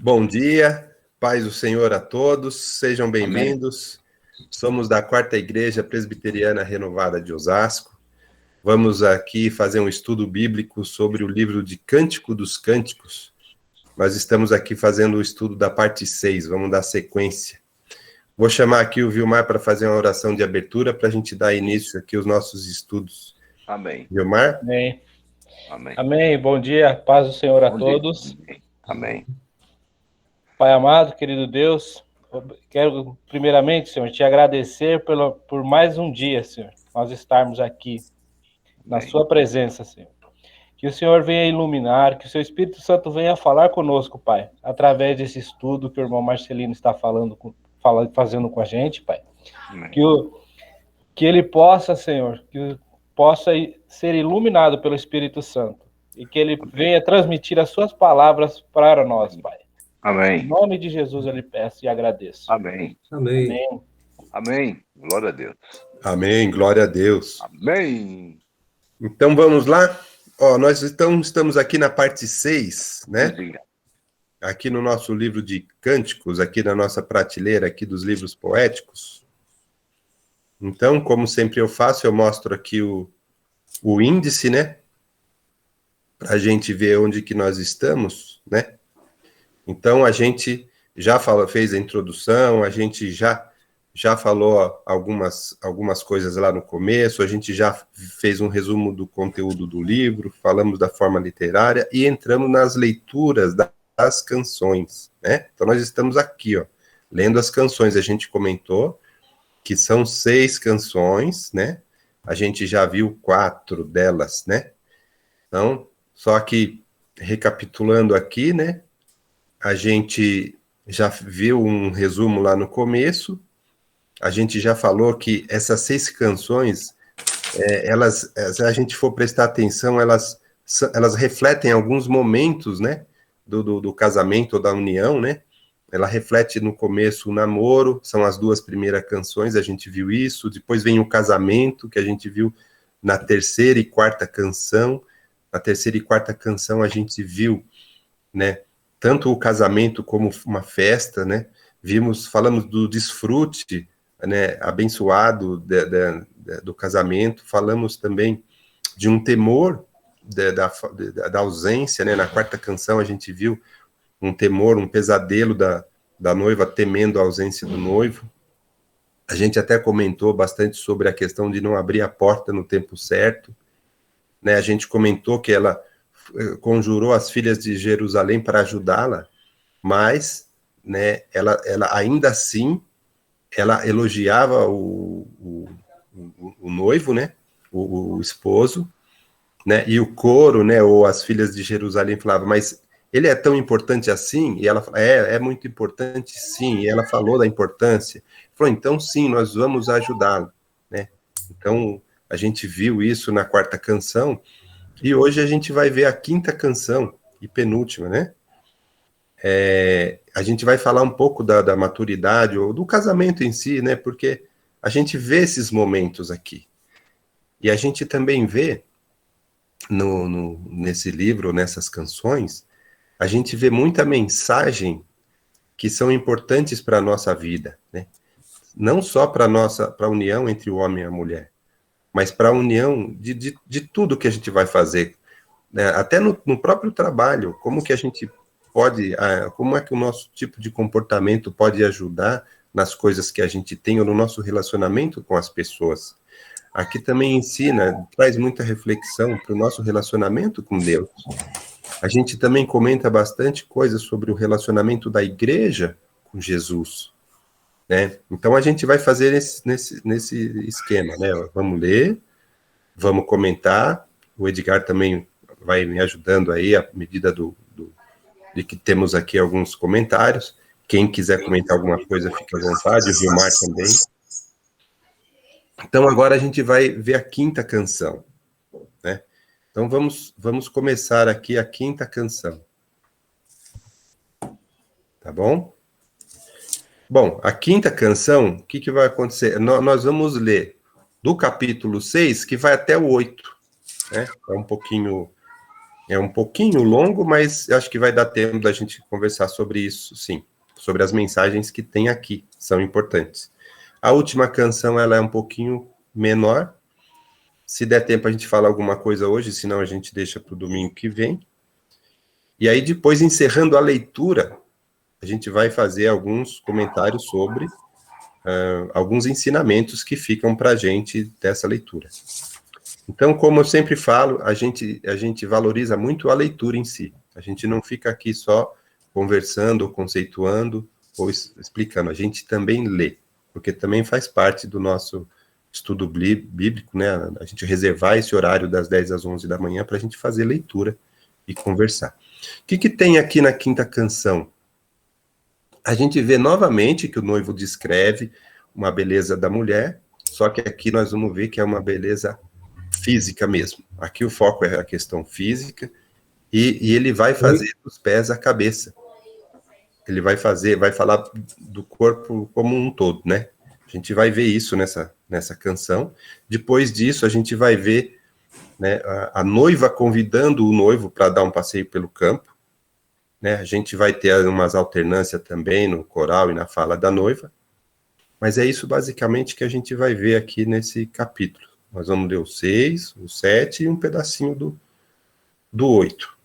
Bom dia, paz do Senhor a todos, sejam Amém. bem-vindos. Somos da Quarta Igreja Presbiteriana Renovada de Osasco. Vamos aqui fazer um estudo bíblico sobre o livro de Cântico dos Cânticos. Nós estamos aqui fazendo o estudo da parte 6, vamos dar sequência. Vou chamar aqui o Vilmar para fazer uma oração de abertura para a gente dar início aqui aos nossos estudos. Amém. Vilmar? Amém. Amém. Amém. Bom dia, paz do Senhor a Bom dia. todos. Amém. Pai amado, querido Deus, quero primeiramente, Senhor, te agradecer por mais um dia, Senhor, nós estarmos aqui na Amém. sua presença, Senhor. Que o Senhor venha iluminar, que o seu Espírito Santo venha falar conosco, Pai, através desse estudo que o irmão Marcelino está fazendo com a gente, Pai. Amém. Que ele possa, Senhor, que possa ser iluminado pelo Espírito Santo e que ele venha transmitir as suas palavras para nós, Pai. Em Amém. nome de Jesus eu lhe peço e agradeço. Amém. Amém. Amém. Amém. Glória a Deus. Amém, glória a Deus. Amém. Então vamos lá? Nós estamos aqui na parte 6, né? Diga. Aqui no nosso livro de cânticos, aqui na nossa prateleira aqui dos livros poéticos. Então, como sempre eu faço, eu mostro aqui o índice, né? Para a gente ver onde que nós estamos, né? Então, a gente já fez a introdução, a gente já falou algumas coisas lá no começo, a gente já fez um resumo do conteúdo do livro, falamos da forma literária e entramos nas leituras das canções, né? Então, nós estamos aqui, lendo as canções. A gente comentou que são 6 canções, né? A gente já viu 4 delas, né? Então, só que, recapitulando aqui, né? A gente já viu um resumo lá no começo. A gente já falou que essas 6 canções, se a gente for prestar atenção, elas refletem alguns momentos, né? Do casamento ou da união, né? Ela reflete no começo o namoro, são as 2 primeiras canções, a gente viu isso. Depois vem o casamento, que a gente viu na terceira e quarta canção. Na terceira e quarta canção a gente viu, né? Tanto o casamento como uma festa, né? Falamos do desfrute, né? Abençoado do casamento. Falamos também de um temor da ausência, né? Na quarta canção a gente viu um temor, um pesadelo da noiva temendo a ausência do noivo. A gente até comentou bastante sobre a questão de não abrir a porta no tempo certo, né? A gente comentou que ela conjurou as filhas de Jerusalém para ajudá-la, mas, né, ela ainda assim, ela elogiava o noivo, né, o esposo, né, e o coro, né, ou as filhas de Jerusalém falavam, mas ele é tão importante assim? E ela falou, é muito importante, sim. E ela falou da importância. Falou, então sim, nós vamos ajudá-lo, né? Então, a gente viu isso na quarta canção, e hoje a gente vai ver a quinta canção, e penúltima, né? A gente vai falar um pouco da maturidade, ou do casamento em si, né? Porque a gente vê esses momentos aqui. E a gente também vê, nesse livro, nessas canções, a gente vê muita mensagem que são importantes para a nossa vida, né? Não só para a união entre o homem e a mulher, mas para a união de tudo que a gente vai fazer, né? Até no próprio trabalho, como que a gente pode, como é que o nosso tipo de comportamento pode ajudar nas coisas que a gente tem ou no nosso relacionamento com as pessoas. Aqui também ensina, traz muita reflexão para o nosso relacionamento com Deus. A gente também comenta bastante coisas sobre o relacionamento da igreja com Jesus, né? Então a gente vai fazer nesse esquema, né? Vamos ler, vamos comentar. O Edgar também vai me ajudando aí à medida de que temos aqui alguns comentários. Quem quiser comentar alguma coisa, fique à vontade. O Vilmar também. Então agora a gente vai ver a quinta canção, né? Então vamos começar aqui a quinta canção. Tá bom? Bom, a quinta canção, o que vai acontecer? Nós vamos ler do capítulo 6, que vai até o 8, né? É um pouquinho É um pouquinho longo, mas acho que vai dar tempo da gente conversar sobre isso, sim. Sobre as mensagens que tem aqui, são importantes. A última canção, ela é um pouquinho menor. Se der tempo, a gente fala alguma coisa hoje, senão a gente deixa para o domingo que vem. E aí, depois, encerrando a leitura, a gente vai fazer alguns comentários sobre alguns ensinamentos que ficam para a gente dessa leitura. Então, como eu sempre falo, a gente valoriza muito a leitura em si. A gente não fica aqui só conversando, ou conceituando, ou explicando. A gente também lê, porque também faz parte do nosso estudo bíblico, né? A gente reservar esse horário das 10 às 11 da manhã para a gente fazer leitura e conversar. O que tem aqui na quinta canção? A gente vê novamente que o noivo descreve uma beleza da mulher, só que aqui nós vamos ver que é uma beleza física mesmo. Aqui o foco é a questão física, e ele vai fazer dos pés a cabeça. Ele vai falar do corpo como um todo, né? A gente vai ver isso nessa canção. Depois disso, a gente vai ver, né, a noiva convidando o noivo para dar um passeio pelo campo, né? A gente vai ter umas alternâncias também no coral e na fala da noiva, mas é isso basicamente que a gente vai ver aqui nesse capítulo. Nós vamos ler o 6, o 7 e um pedacinho do 8.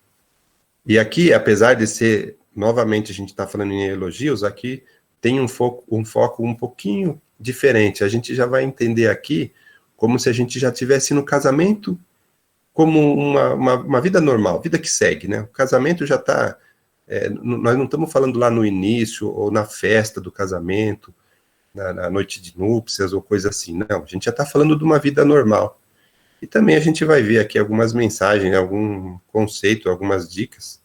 E aqui, apesar de ser, novamente, a gente está falando em elogios, aqui tem um foco um pouquinho diferente. A gente já vai entender aqui como se a gente já estivesse no casamento como uma vida normal, vida que segue, né? O casamento já está... nós não estamos falando lá no início ou na festa do casamento, na noite de núpcias ou coisa assim, não. A gente já está falando de uma vida normal. E também a gente vai ver aqui algumas mensagens, algum conceito, algumas dicas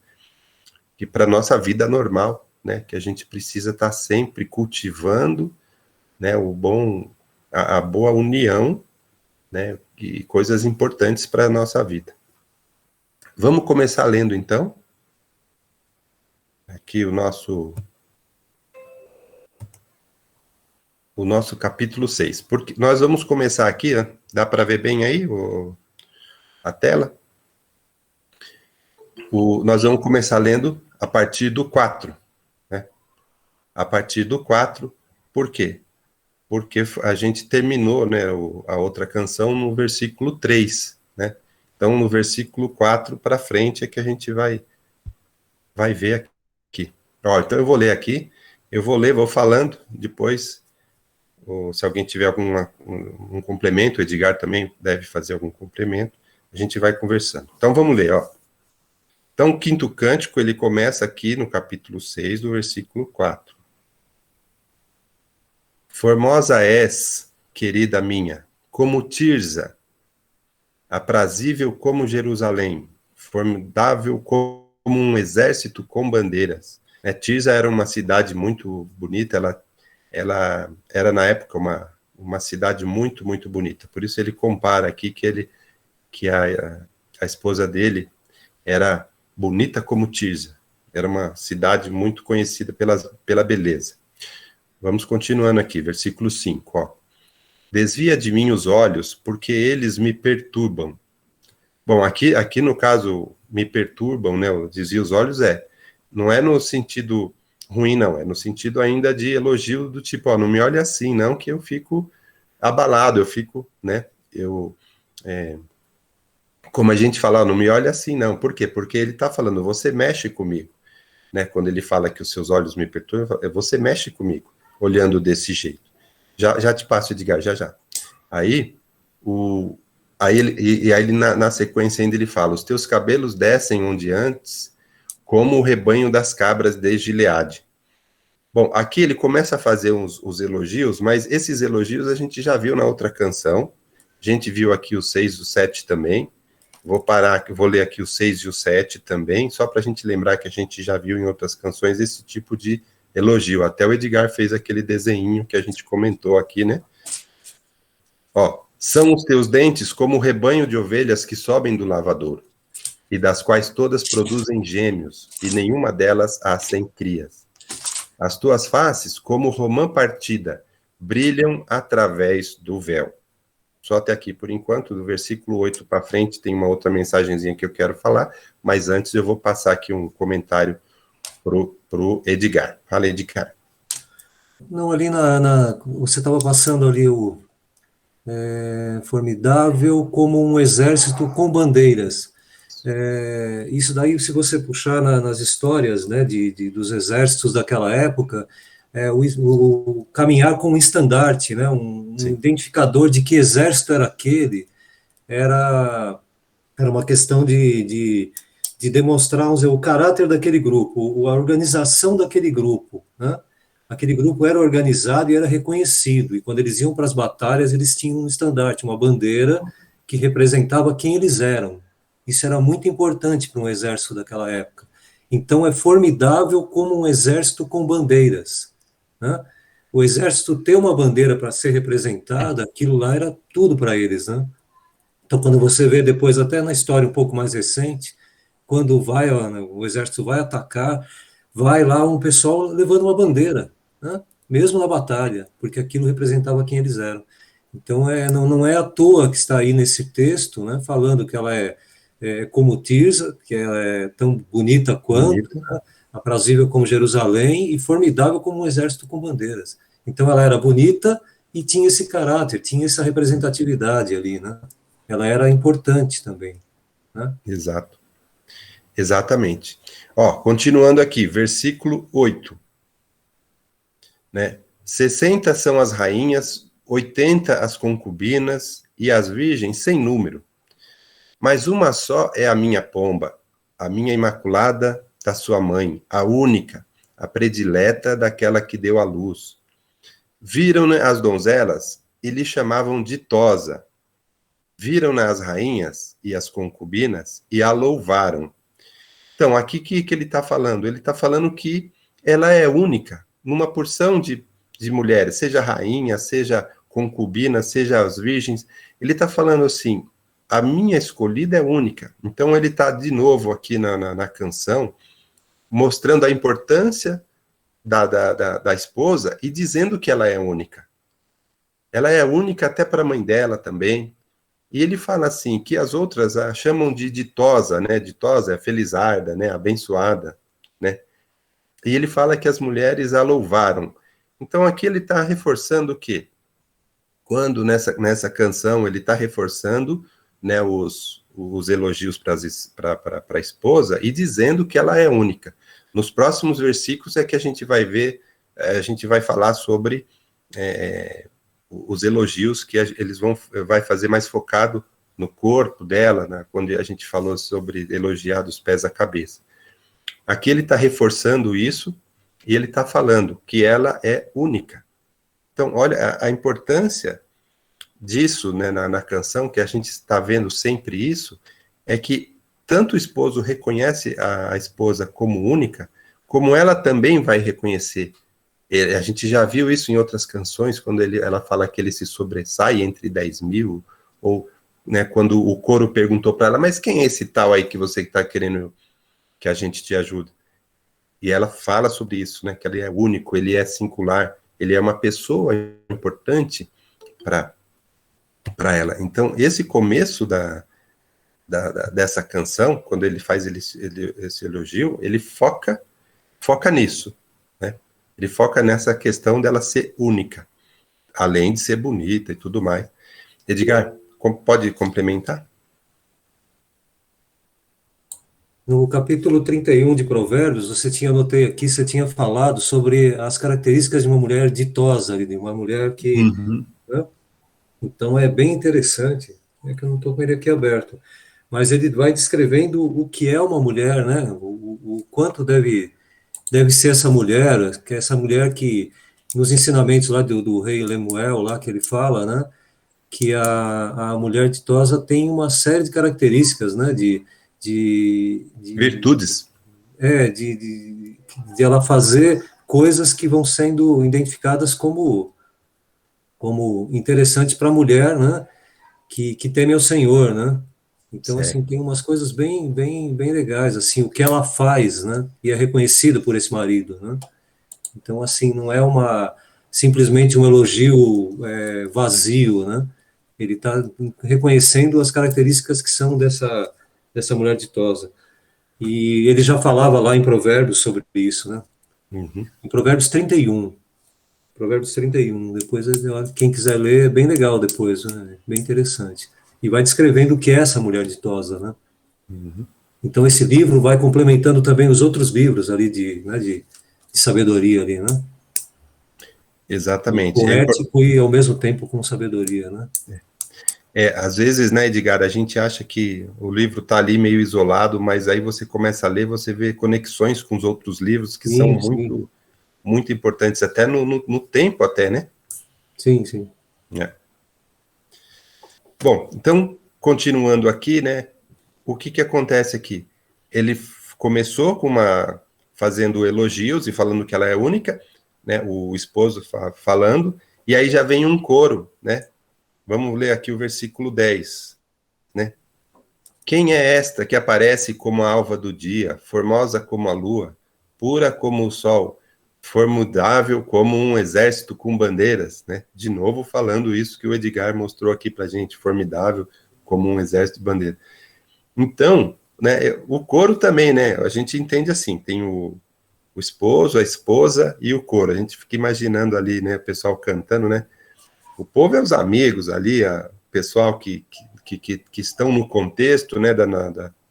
que para a nossa vida normal, né, que a gente precisa estar sempre cultivando, né, a boa união, né, e coisas importantes para a nossa vida. Vamos começar lendo, então. Aqui o nosso capítulo 6. Porque nós vamos começar aqui, né? Dá para ver bem aí a tela? Nós vamos começar lendo a partir do 4. Né? A partir do 4, por quê? Porque a gente terminou, né, a outra canção no versículo 3. Né? Então, no versículo 4 para frente é que a gente vai ver aqui. Ó, então, eu vou ler aqui. Vou falando, depois... ou se alguém tiver um complemento, o Edgar também deve fazer algum complemento, a gente vai conversando. Então, vamos ler, ó. Então, o quinto cântico, ele começa aqui no capítulo 6, do versículo 4. Formosa és, querida minha, como Tirza, aprazível como Jerusalém, formidável como um exército com bandeiras. Tirza era uma cidade muito bonita, ela era, na época, uma cidade muito, muito bonita. Por isso ele compara aqui que a esposa dele era bonita como Tirza. Era uma cidade muito conhecida pela beleza. Vamos continuando aqui, versículo 5. Ó. Desvia de mim os olhos, porque eles me perturbam. Bom, aqui no caso, me perturbam, né? Desvia os olhos não é no sentido... ruim, não, é no sentido ainda de elogio do tipo, ó, não me olhe assim, não, que eu fico abalado, eu fico, né, como a gente fala, não me olhe assim, não, por quê? Porque ele tá falando, você mexe comigo, né, quando ele fala que os seus olhos me perturbam, você mexe comigo, olhando desse jeito. Já te passo, Edgar, já. Aí ele na sequência ainda ele fala, os teus cabelos descem onde antes, como o rebanho das cabras de Gileade. Bom, aqui ele começa a fazer os elogios, mas esses elogios a gente já viu na outra canção. A gente viu aqui o 6 e o 7 também. Vou ler aqui o 6 e o 7 também, só para a gente lembrar que a gente já viu em outras canções esse tipo de elogio. Até o Edgar fez aquele desenho que a gente comentou aqui, né? Ó, são os teus dentes como o rebanho de ovelhas que sobem do lavadouro, e das quais todas produzem gêmeos, e nenhuma delas há 100 crias. As tuas faces, como romã partida, brilham através do véu. só até aqui por enquanto, do versículo 8 para frente tem uma outra mensagenzinha que eu quero falar, mas antes eu vou passar aqui um comentário pro Edgar. Fala, Edgar. Não, ali você estava passando ali o formidável como um exército com bandeiras. Isso daí, se você puxar nas histórias, né, dos exércitos daquela época, o caminhar com um estandarte, né, um identificador de que exército era aquele, era uma questão de demonstrar, vamos dizer, o caráter daquele grupo, a organização daquele grupo, né? Aquele grupo era organizado e era reconhecido, e quando eles iam para as batalhas, eles tinham um estandarte, uma bandeira que representava quem eles eram. Isso era muito importante para um exército daquela época. Então, é formidável como um exército com bandeiras, né? O exército ter uma bandeira para ser representada, aquilo lá era tudo para eles, né? Então, quando você vê depois, até na história um pouco mais recente, quando o exército vai atacar, vai lá um pessoal levando uma bandeira, né? Mesmo na batalha, porque aquilo representava quem eles eram. Então, não é à toa que está aí nesse texto, né, falando que ela é como Tirsa, que ela é tão bonita quanto, né, aprazível como Jerusalém e formidável como um exército com bandeiras. Então, ela era bonita e tinha esse caráter, tinha essa representatividade ali, né? Ela era importante também, né? Exato. Exatamente. Ó, continuando aqui, versículo 8. Né? 60 são as rainhas, 80 as concubinas e as virgens sem número. Mas uma só é a minha pomba, a minha imaculada da sua mãe, a única, a predileta daquela que deu à luz. Viram-na as donzelas e lhe chamavam ditosa. Viram-na as rainhas e as concubinas e a louvaram. Então, aqui que ele está falando? Ele está falando que ela é única, numa porção de mulheres, seja rainha, seja concubina, seja as virgens. Ele está falando assim, a minha escolhida é única. Então, ele está de novo aqui na canção, mostrando a importância da esposa e dizendo que ela é única. Ela é única até para a mãe dela também. E ele fala assim, que as outras a chamam de ditosa, né? Ditosa é felizarda, né? Abençoada, né? E ele fala que as mulheres a louvaram. Então aqui ele está reforçando o quê? Quando nessa canção ele está reforçando, né, os elogios para a esposa e dizendo que ela é única. Nos próximos versículos é que a gente vai ver, a gente vai falar sobre os elogios que vai fazer mais focado no corpo dela, né, quando a gente falou sobre elogiar dos pés à cabeça. Aqui ele está reforçando isso e ele está falando que ela é única. Então, olha a importância disso, né, na canção, que a gente está vendo sempre isso, é que tanto o esposo reconhece a esposa como única, como ela também vai reconhecer. A gente já viu isso em outras canções, quando ela fala que ele se sobressai entre 10 mil, ou, né, quando o coro perguntou para ela, mas quem é esse tal aí que você está querendo que a gente te ajude? E ela fala sobre isso, né, que ele é único, ele é singular, ele é uma pessoa importante para ela. Então, esse começo dessa canção, quando ele faz esse elogio, ele foca nisso, né? Ele foca nessa questão dela ser única, além de ser bonita e tudo mais. Edgar, pode complementar? No capítulo 31 de Provérbios, anotei aqui, você tinha falado sobre as características de uma mulher ditosa, de uma mulher que... Uhum. Né? Então, é bem interessante, é que eu não estou com ele aqui aberto, mas ele vai descrevendo o que é uma mulher, né? O quanto deve ser essa mulher, que é essa mulher que, nos ensinamentos lá do rei Lemuel, lá que ele fala, né? Que a mulher ditosa tem uma série de características, né? De virtudes. De ela fazer coisas que vão sendo identificadas como interessantes para a mulher, né? Que teme ao Senhor, né? Então, certo. assim, tem umas coisas bem legais, assim, o que ela faz, né? E é reconhecida por esse marido, né? Então, assim, não é simplesmente um elogio vazio, né? Ele está reconhecendo as características que são dessa mulher ditosa. E ele já falava lá em Provérbios sobre isso, né? Uhum. Em Provérbios 31. Provérbios 31. Depois, quem quiser ler, é bem legal depois, né? Bem interessante. E vai descrevendo o que é essa mulher ditosa, né? Uhum. Então, esse livro vai complementando também os outros livros ali de sabedoria ali, né? Exatamente. Poético e, ao mesmo tempo, com sabedoria, né? Às vezes, né, Edgar, a gente acha que o livro está ali meio isolado, mas aí você começa a ler, você vê conexões com os outros livros que são muito, muito importantes, até no tempo até, né? Sim, sim. Bom, então, continuando aqui, né, o que acontece aqui? Ele começou fazendo elogios e falando que ela é única, né, o esposo falando, e aí já vem um coro, né? Vamos ler aqui o versículo 10, né? Quem é esta que aparece como a alva do dia, formosa como a lua, pura como o sol, formidável como um exército com bandeiras, né? De novo falando isso que o Edgar mostrou aqui pra gente, formidável como um exército de bandeiras. Então, né, o coro também, né? A gente entende assim, tem o esposo, a esposa e o coro. A gente fica imaginando ali, né, o pessoal cantando, né? O povo é os amigos ali, o pessoal que estão no contexto, né,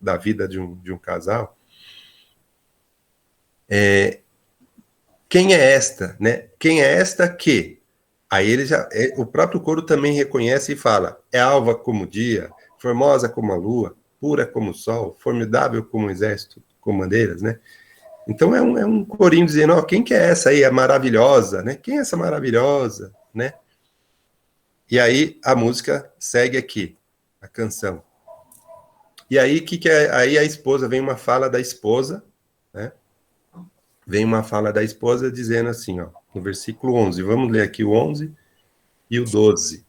da vida de um casal. Quem é esta, né? Quem é esta que? Aí ele o próprio coro também reconhece e fala: é alva como o dia, formosa como a lua, pura como o sol, formidável como um exército com bandeiras, né? Então é um corinho dizendo: ó, quem que é essa aí, a maravilhosa, né? Quem é essa maravilhosa, né? E aí a música segue aqui, a canção. E aí aí a esposa, vem uma fala da esposa, né? Vem uma fala da esposa dizendo assim, ó, no versículo 11. Vamos ler aqui o 11 e o 12.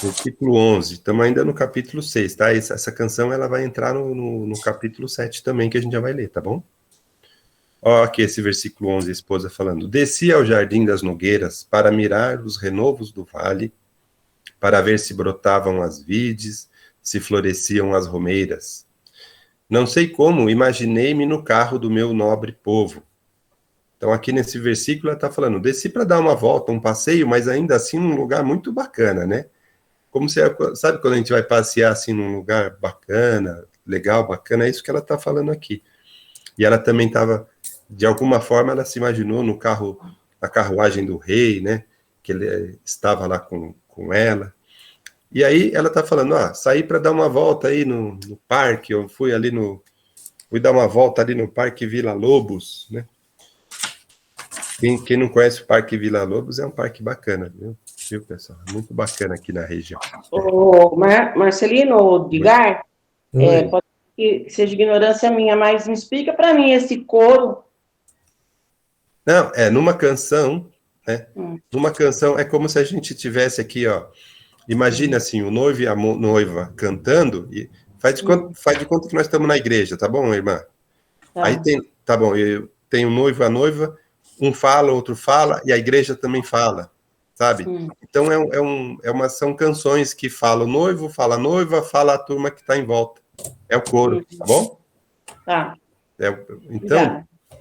Versículo 11. Estamos ainda no capítulo 6, tá? Essa canção ela vai entrar no capítulo 7 também, que a gente já vai ler, tá bom? Ó, aqui esse versículo 11, a esposa falando: desci ao jardim das nogueiras para mirar os renovos do vale, para ver se brotavam as vides, se floresciam as romeiras. Não sei como, imaginei-me no carro do meu nobre povo. Então, aqui nesse versículo, ela está falando: desci para dar uma volta, um passeio, mas ainda assim num lugar muito bacana, né? Como você sabe quando a gente vai passear assim num lugar bacana, legal, bacana, é isso que ela está falando aqui. E ela também estava, de alguma forma, ela se imaginou no carro, na carruagem do rei, né? Que ele estava lá com ela. E aí ela está falando: saí para dar uma volta aí no parque, eu fui dar uma volta ali no Parque Vila Lobos, né? Quem não conhece o Parque Vila Lobos, é um parque bacana, viu, pessoal? Muito bacana aqui na região. O Marcelino Edgar, pode que seja ignorância minha, mas me explica para mim esse coro. Não, numa canção, né? Numa canção, é como se a gente tivesse aqui, ó. Imagina assim, o noivo e a noiva cantando, e faz de conta que nós estamos na igreja, tá bom, irmã? Tá. Aí tá bom, tem o noivo e a noiva, um fala, outro fala, e a igreja também fala, sabe? Então são canções que falam noivo, fala a noiva, fala a turma que está em volta. É o coro, tá bom? Tá.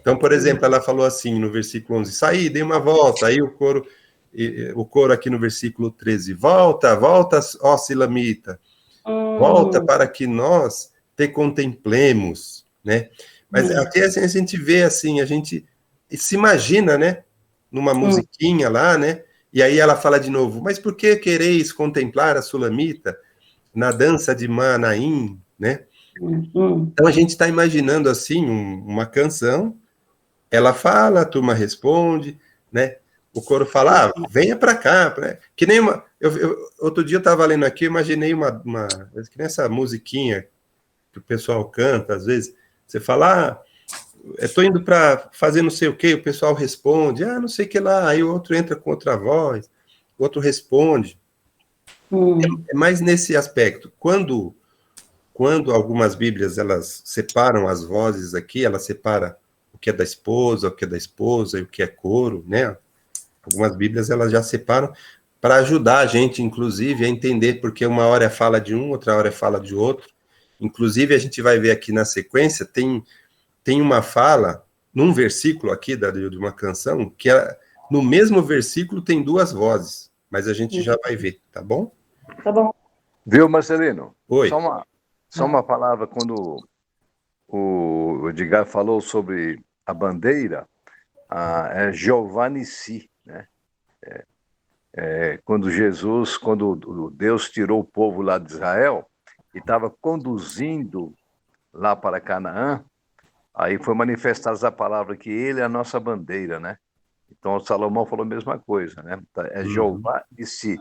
Então, por exemplo, ela falou assim no versículo 11, saí, dei uma volta, aí o coro aqui no versículo 13, volta, ó Silamita, volta para que nós te contemplemos, né? Mas aqui a gente vê assim, a gente se imagina, né? Numa musiquinha lá, né? E aí ela fala de novo, mas por que quereis contemplar a Sulamita na dança de Manaim, né? Então a gente está imaginando assim uma canção, ela fala, a turma responde, né? O coro fala, venha para cá, né? Que nem outro dia eu estava lendo aqui, eu imaginei que nem essa musiquinha que o pessoal canta, às vezes, você fala, estou indo para fazer não sei o que, o pessoal responde, não sei o que lá, aí o outro entra com outra voz, o outro responde. É mais nesse aspecto. Quando algumas Bíblias, elas separam as vozes aqui, ela separa o que é da esposa, o que é da esposa e o que é coro, né? Algumas Bíblias, elas já separam para ajudar a gente, inclusive, a entender, porque uma hora é fala de um, outra hora é fala de outro. Inclusive, a gente vai ver aqui na sequência, tem uma fala, num versículo aqui de uma canção, que no mesmo versículo tem duas vozes, mas a gente já vai ver, tá bom? Tá bom. Viu, Marcelino? Oi. Só uma palavra, quando o Edgar falou sobre a bandeira, é Jeová Nissi, né? Quando Deus tirou o povo lá de Israel e estava conduzindo lá para Canaã, aí foi manifestada a palavra que ele é a nossa bandeira, né? Então Salomão falou a mesma coisa, né? É Jeová Nissi.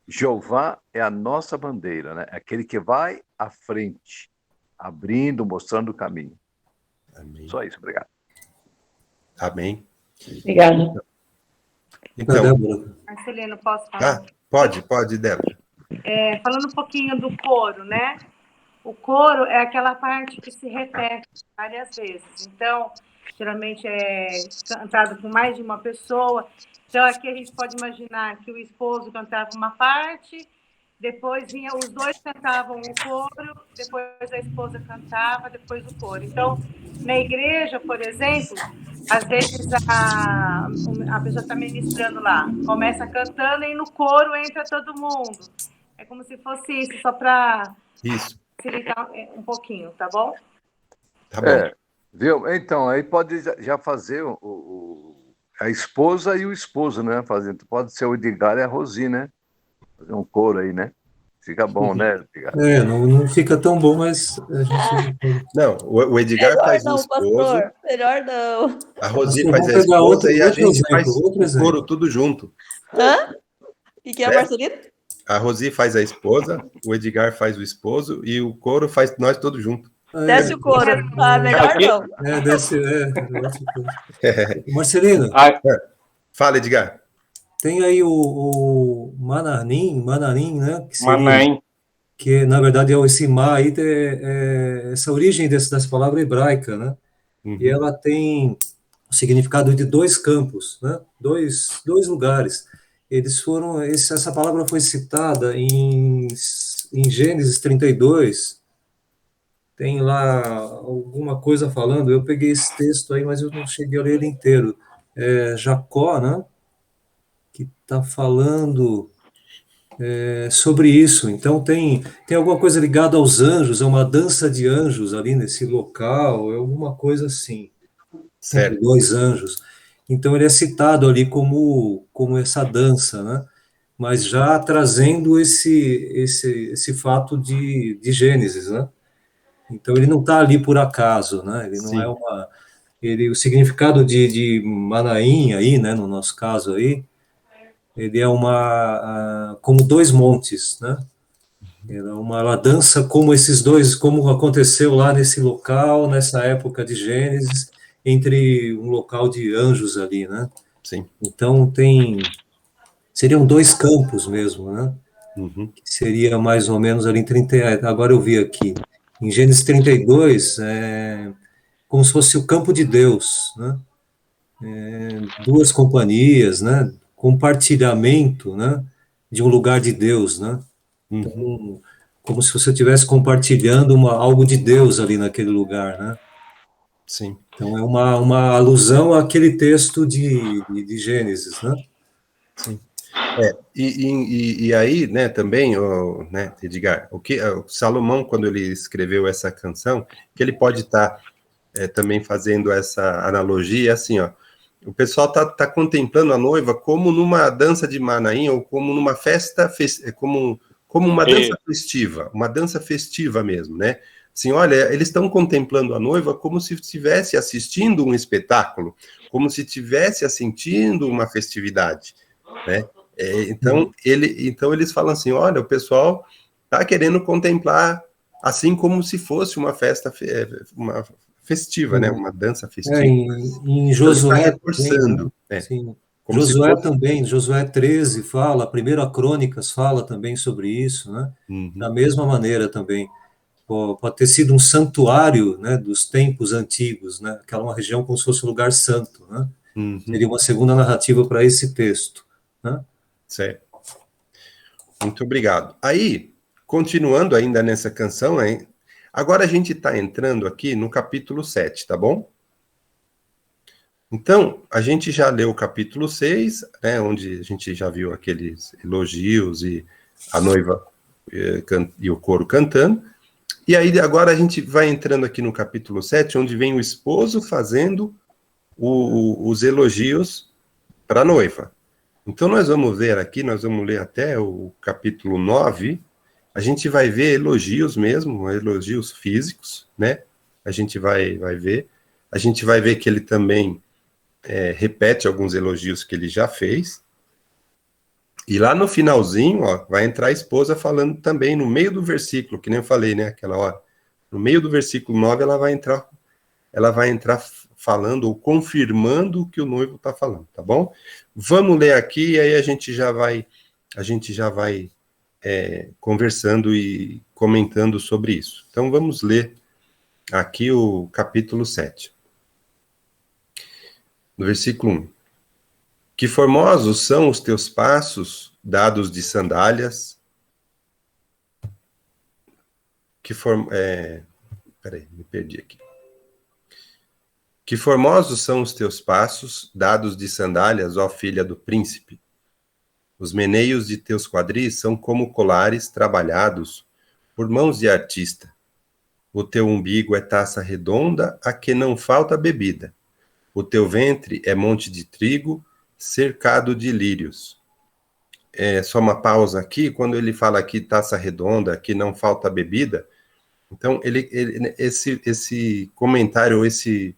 Jeová é a nossa bandeira, né? Aquele que vai à frente, abrindo, mostrando o caminho. Amém. Só isso, obrigado. Amém. Obrigada. Então, Marcelino, posso falar? pode, Débora. Falando um pouquinho do coro, né? O coro é aquela parte que se repete várias vezes. Então, geralmente é cantado por mais de uma pessoa. Então, aqui a gente pode imaginar que o esposo cantava uma parte, depois os dois cantavam o coro, depois a esposa cantava, depois o coro. Então, na igreja, por exemplo, às vezes a pessoa está ministrando lá, começa cantando e no coro entra todo mundo. É como se fosse isso, só para facilitar um pouquinho, tá bom? Tá bom. Viu? Então, aí pode já fazer a esposa e o esposo, né? Pode ser o Edgar e a Rosi, né? Fazer um coro aí, né? Fica bom, né, Edgar? Não fica tão bom, mas a gente... Não, o Edgar melhor faz não, o esposo. pastor. Melhor não. A Rosi Pastor, faz a vamos pegar esposa e a gente exemplo, faz outro o exemplo. coro tudo junto. Hã? E que é, Marcelino? A Rosi faz a esposa, o Edgar faz o esposo e o coro faz nós todos juntos. Desce o couro. Melhor não. Desce. Marcelino, Fala, Edgar. tem aí o Mananim, né? Manaim. Que na verdade é esse Ma aí, essa origem dessa palavra hebraica, né? E ela tem o significado de dois campos, né? Dois lugares. Essa palavra foi citada em Gênesis 32. Tem lá alguma coisa falando, eu peguei esse texto aí, mas eu não cheguei a ler ele inteiro. Jacó, né? Que está falando sobre isso. Então tem alguma coisa ligada aos anjos, é uma dança de anjos ali nesse local, é alguma coisa assim. Certo. Entre dois anjos. Então ele é citado ali como essa dança, né? Mas já trazendo esse fato de Gênesis, né? Então ele não está ali por acaso, né? Ele não é o significado de Manaim aí, né? No nosso caso aí, ele é como dois montes, né? Ela dança como esses dois, como aconteceu lá nesse local, nessa época de Gênesis, entre um local de anjos ali, né? Sim. Então seriam dois campos mesmo, né? Que seria mais ou menos ali em 30, agora eu vi aqui, em Gênesis 32, como se fosse o campo de Deus, né? Duas companhias, né? Compartilhamento, né? De um lugar de Deus, né? Então, como se você estivesse compartilhando algo de Deus ali naquele lugar, né? Sim. Então é uma alusão àquele texto de Gênesis, né? Sim. E aí, né, também, né, Edgar, o Salomão, quando ele escreveu essa canção, que ele pode estar também fazendo essa analogia, assim, ó, o pessoal tá contemplando a noiva como numa dança de Manaim, ou como numa festa, como uma dança festiva mesmo, né? Assim, olha, eles estão contemplando a noiva como se estivesse assistindo um espetáculo, como se estivesse assistindo uma festividade, né? Então eles falam assim, olha, o pessoal está querendo contemplar assim como se fosse uma festa festiva, né? Uma dança festiva. Em Josué, então, reforçando, sim. Josué também, Josué 13 fala, 1 Crônicas fala também sobre isso, né? Da mesma maneira também. Pode ter sido um santuário, né, dos tempos antigos, né? Aquela uma região como se fosse um lugar santo, né? Seria uma segunda narrativa para esse texto, né? Certo. Muito obrigado. Aí, continuando ainda nessa canção, hein? Agora a gente está entrando aqui no capítulo 7, tá bom? Então, a gente já leu o capítulo 6, né, onde a gente já viu aqueles elogios e a noiva e o coro cantando. E aí agora a gente vai entrando aqui no capítulo 7, onde vem o esposo fazendo os elogios para a noiva. Então nós vamos ver aqui, nós vamos ler até o capítulo 9, a gente vai ver elogios mesmo, elogios físicos, né? A gente vai ver. A gente vai ver que ele também repete alguns elogios que ele já fez. E lá no finalzinho, ó, vai entrar a esposa falando também no meio do versículo, que nem eu falei, né, aquela hora. No meio do versículo 9, ela vai entrar falando ou confirmando o que o noivo está falando, tá bom? Vamos ler aqui e aí a gente já vai conversando e comentando sobre isso. Então vamos ler aqui o capítulo 7. No versículo 1. Que formosos são os teus passos, dados de sandálias. Peraí, me perdi aqui. Que formosos são os teus passos, dados de sandálias, ó filha do príncipe. Os meneios de teus quadris são como colares trabalhados por mãos de artista. O teu umbigo é taça redonda, a que não falta bebida. O teu ventre é monte de trigo, cercado de lírios. Só uma pausa aqui, quando ele fala aqui taça redonda, que não falta bebida, então esse comentário, esse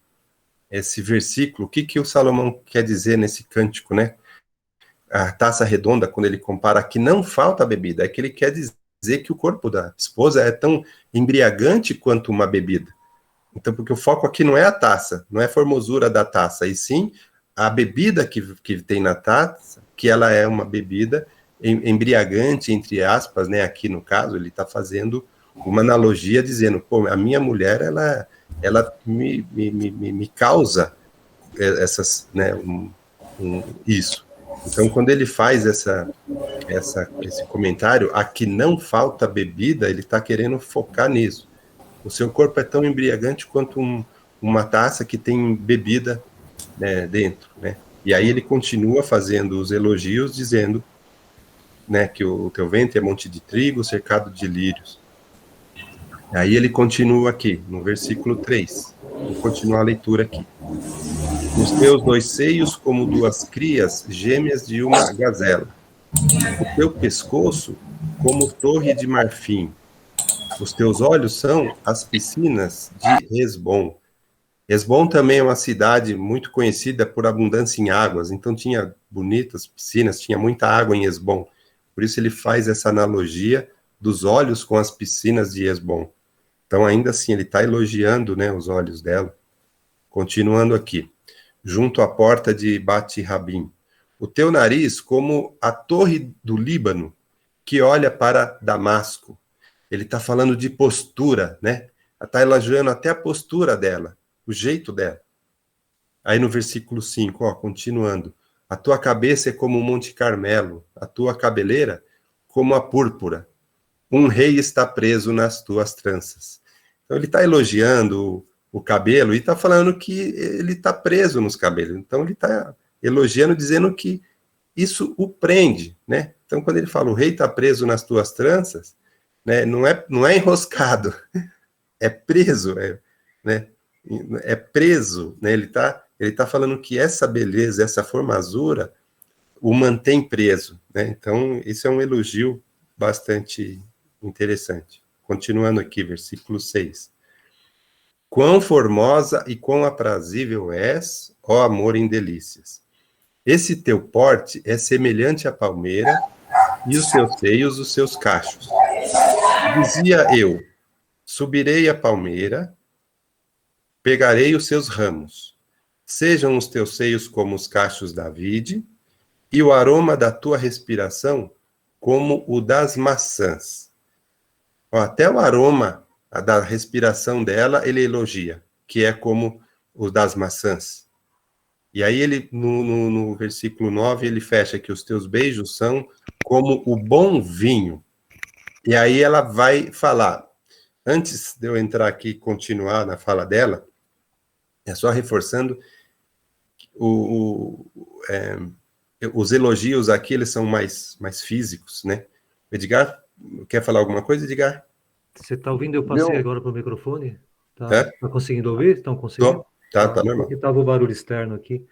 versículo, o que o Salomão quer dizer nesse cântico, né? A taça redonda, quando ele compara que não falta bebida, é que ele quer dizer que o corpo da esposa é tão embriagante quanto uma bebida. Então, porque o foco aqui não é a taça, não é a formosura da taça, e sim a bebida que tem na taça, que ela é uma bebida embriagante, entre aspas, né? Aqui no caso, ele está fazendo uma analogia dizendo, pô, a minha mulher, ela me causa essas, né, isso. Então, quando ele faz esse comentário, aqui não falta bebida, ele está querendo focar nisso. O seu corpo é tão embriagante quanto uma taça que tem bebida, né, dentro, né? E aí ele continua fazendo os elogios, dizendo, né, que o teu ventre é monte de trigo, cercado de lírios. Aí ele continua aqui, no versículo 3. Vou continuar a leitura aqui. Os teus dois seios como duas crias gêmeas de uma gazela. O teu pescoço como torre de marfim. Os teus olhos são as piscinas de Hesbom. Hesbom também é uma cidade muito conhecida por abundância em águas, então tinha bonitas piscinas, tinha muita água em Hesbom. Por isso ele faz essa analogia dos olhos com as piscinas de Hesbom. Então, ainda assim, ele está elogiando, né, os olhos dela. Continuando aqui. Junto à porta de Bate-Rabim. O teu nariz como a torre do Líbano, que olha para Damasco. Ele está falando de postura, né? Está elogiando até a postura dela, o jeito dela. Aí no versículo 5, ó, continuando. A tua cabeça é como o Monte Carmelo, a tua cabeleira como a púrpura. Um rei está preso nas tuas tranças. Então ele está elogiando o cabelo e está falando que ele está preso nos cabelos. Então ele está elogiando, dizendo que isso o prende, né? Então quando ele fala o rei está preso nas tuas tranças, né, não é enroscado, é preso, né? É preso, né? Ele tá falando que essa beleza, essa formosura o mantém preso, né? Então isso é um elogio bastante interessante. Continuando aqui, versículo 6. Quão formosa e quão aprazível és, ó amor em delícias. Esse teu porte é semelhante à palmeira, e os teus seios, os seus cachos. Dizia eu, subirei a palmeira, pegarei os seus ramos. Sejam os teus seios como os cachos da vide, e o aroma da tua respiração como o das maçãs. Ó, até o aroma da respiração dela, ele elogia, que é como o das maçãs. E aí ele, no versículo 9, ele fecha que os teus beijos são como o bom vinho. E aí ela vai falar, antes de eu entrar aqui e continuar na fala dela, é só reforçando, os elogios aqui, eles são mais físicos, né? Edgar, quer falar alguma coisa, Edgar? Você está ouvindo? Eu passei agora para o microfone. É? Tá conseguindo ouvir? Estão conseguindo? Tá normal. Porque estava o barulho externo aqui.